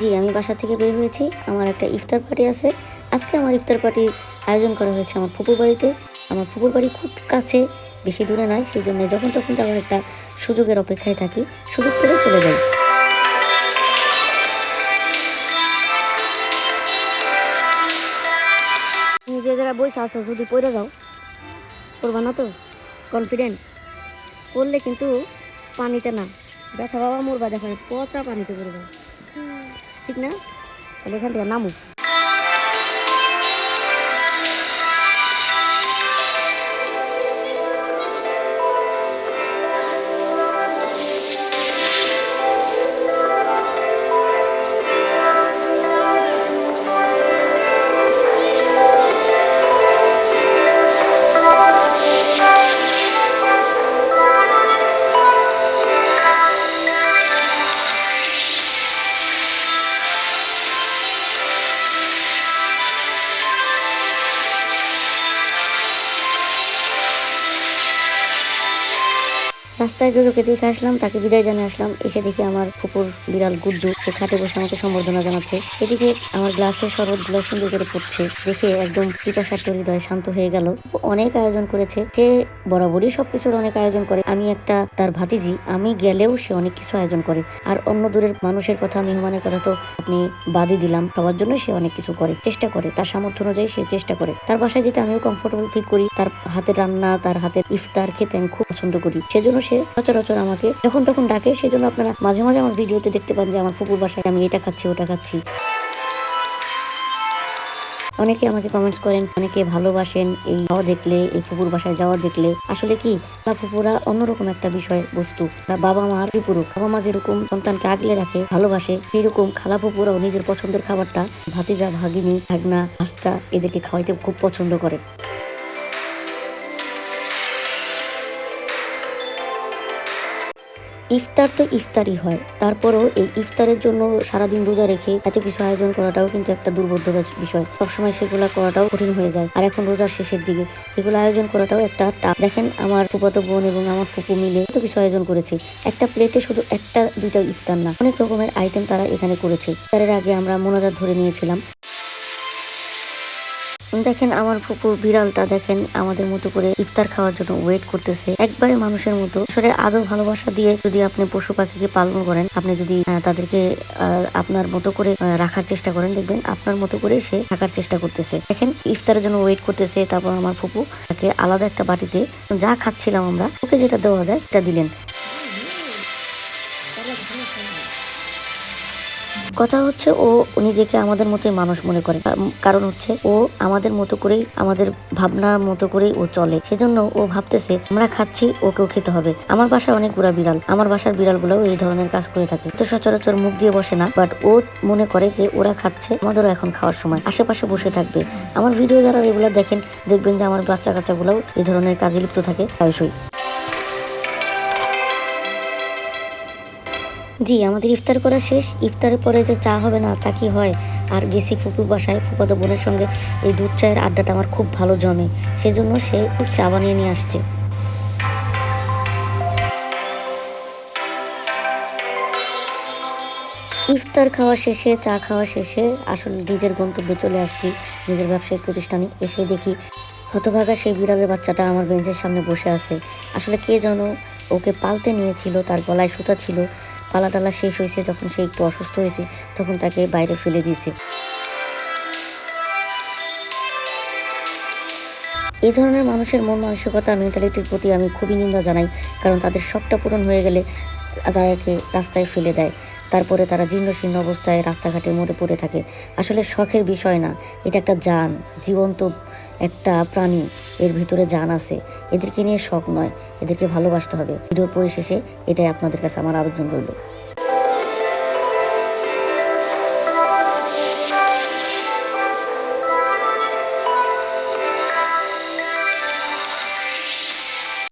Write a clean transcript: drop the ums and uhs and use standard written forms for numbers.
জি, আমি বাসা থেকে বের হয়েছি। আমার একটা ইফতার পার্টি আছে। আজকে আমার ইফতার পার্টির আয়োজন করা হয়েছে আমার ফুপুর বাড়িতে। আমার ফুপুর বাড়ি খুব কাছে, বেশি দূরে নয়। সেজন্য যখন তখন যাওয়ার একটা সুযোগের অপেক্ষায় থাকি। সুযোগ পেলে চলে যাই। তুমি যে জায়গায় বইসা আছো যদি পইড়া যাও, পড়বা না তো? কনফিডেন্ট? পড়লে কিন্তু পানিতে না। ব্যথা বাবা মরবা দেখা পচা পানিতে পড়বা। ঠিক না? তাহলে এখান থেকে নামো। রাস্তায় জোজোকে দেখে আসলাম, তাকে বিদায় জানিয়ে আসলাম। এসে দেখি আমার ফুপুর বিড়াল গুড্ডু সে খাটে বসে আমাকে সম্বর্ধনা জানাচ্ছে। এদিকে আমার গ্লাসের শরবতগুলো সুন্দর করে পড়ছে দেখে একদম পিপাসার্ত হৃদয় শান্ত হয়ে গেল। অনেক আয়োজন করেছে সে, বরাবরই সবকিছুর অনেক আয়োজন করে। আমি একটা তার ভাতিজি, আমি গেলেও সে অনেক কিছু আয়োজন করে। আর অন্য দূরের মানুষের কথা, মেহমানের কথা তো আপনি বাদই দিলাম, সবার জন্য সে অনেক কিছু করে, চেষ্টা করে, তার সামর্থ্য অনুযায়ী সে চেষ্টা করে। তার বাসায় যেটা আমিও কমফোর্টেবল ফিল করি, তার হাতের রান্না, তার হাতের ইফতার খেতে আমি খুব পছন্দ করি। সেজন্য সে সচরাচর আমাকে যখন তখন ডাকে। সেজন্য আপনারা মাঝে মাঝে আমার ভিডিওতে দেখতে পান যে আমার ফুপুর বাসায় আমি এটা খাচ্ছি ওটা খাচ্ছি। অনেকে আমাকে কমেন্টস করেন, অনেকে ভালোবাসেন এই খাওয়া দেখলে, এই ফুপুর বাসায় যাওয়া দেখলে। আসলে কি, তা ফুপুরা অন্যরকম একটা বিষয় বস্তু। বাবা মার পরিপূরক। বাবা মা যেরকম সন্তানকে আগলে রাখে, ভালোবাসে, সেইরকম খালা ফুপুরাও নিজের পছন্দের খাবারটা ভাতিজা, ভাগিনী, ভাগনা, ভাস্তা এদেরকে খাওয়াইতে খুব পছন্দ করে। ইফতার তো ইফতারই হয়, তারপরও এই ইফতারের জন্য সারাদিন রোজা রেখে এত কিছু আয়োজন করাটাও কিন্তু একটা দুর্বোধ্য বিষয়। সবসময় সেগুলো করাটাও কঠিন হয়ে যায়। আর এখন রোজার শেষের দিকে এগুলো আয়োজন করাটাও একটা টাফ। দেখেন আমার ফুফাতো বোন এবং আমার ফুপু মিলে এত কিছু আয়োজন করেছে। একটা প্লেটে শুধু একটা দুইটা ইফতার না, অনেক রকমের আইটেম তারা এখানে করেছে। ইফতারের আগে আমরা মোনাজাত ধরে নিয়েছিলাম। দেখেন আমার ফুপুর বিড়ালটা দেখেন আমাদের মতো করে ইফতার খাওয়ার জন্য ওয়েট করতেছে, একবারে মানুষের মতো। আসলে আদর ভালোবাসা দিয়ে যদি আপনি পশু পাখিকে পালন করেন, আপনি যদি তাদেরকে আপনার মতো করে রাখার চেষ্টা করেন, দেখবেন আপনার মতো করে সে থাকার চেষ্টা করতেছে। দেখেন ইফতারের জন্য ওয়েট করতেছে। তারপর আমার ফুপু তাকে আলাদা একটা বাটিতে যা খাচ্ছিলাম আমরা, ওকে যেটা দেওয়া যায় এটা দিলেন। কথা হচ্ছে ও নিজেকে আমাদের মতোই মানুষ মনে করে। কারণ হচ্ছে ও আমাদের মতো করেই, আমাদের ভাবনার মতো করেই ও চলে। সেজন্য ও ভাবতেছে আমরা খাচ্ছি, ওকেও খেতে হবে। আমার বাসায় অনেকগুলা বিড়াল, আমার বাসার বিড়ালগুলোও এই ধরনের কাজ করে থাকে। তো সচরাচর মুখ দিয়ে বসে না, বাট ও মনে করে যে ওরা খাচ্ছে, আমাদেরও এখন খাওয়ার সময়, আশেপাশে বসে থাকবে। আমার ভিডিও যারা রেগুলার দেখেন, দেখবেন যে আমার বাচ্চা কাচ্চাগুলোও এই ধরনের কাজে লিপ্ত থাকে প্রায়শই। জি, আমাদের ইফতার করা শেষ। ইফতারের পরে যে চা হবে না তা কি হয়? আর গেছি ফুপুর বাসায়, ফুফাতো বোনের সঙ্গে এই দুধ চায়ের আড্ডাটা আমার খুব ভালো জমে। সেজন্য সে চা বানিয়ে নিয়ে আসছে। ইফতার খাওয়া শেষে, চা খাওয়া শেষে আসলে নিজের গন্তব্যে চলে আসছি, নিজের ব্যবসায়িক প্রতিষ্ঠানে। এসে দেখি হতভাগা সেই বিড়ালের বাচ্চাটা আমার বেঞ্চের সামনে বসে আছে। আসলে কে যেন ওকে পালতে নিয়েছিল, তার গলায় সুতা ছিল। পালা টালা শেষ হয়েছে, যখন সে একটু অসুস্থ হয়েছে তখন তাকে বাইরে ফেলে দিয়েছে। এই ধরনের মানুষের মন মানসিকতা, মেন্টালিটির প্রতি আমি খুবই নিন্দা জানাই। কারণ তাদের শখটা পূরণ হয়ে গেলে তাদেরকে রাস্তায় ফেলে দেয়। তারপরে তারা জীর্ণশীর্ণ অবস্থায় রাস্তাঘাটে মরে পড়ে থাকে। আসলে শখের বিষয় না, এটা একটা জান, জীবন্ত একটা প্রাণী, এর ভিতরে জান আছে। এদেরকে নিয়ে শখ নয়, এদেরকে ভালোবাসতে হবে। ভিডিওর পরিশেষে এটাই আপনাদের কাছে আমার আবেদন রইল।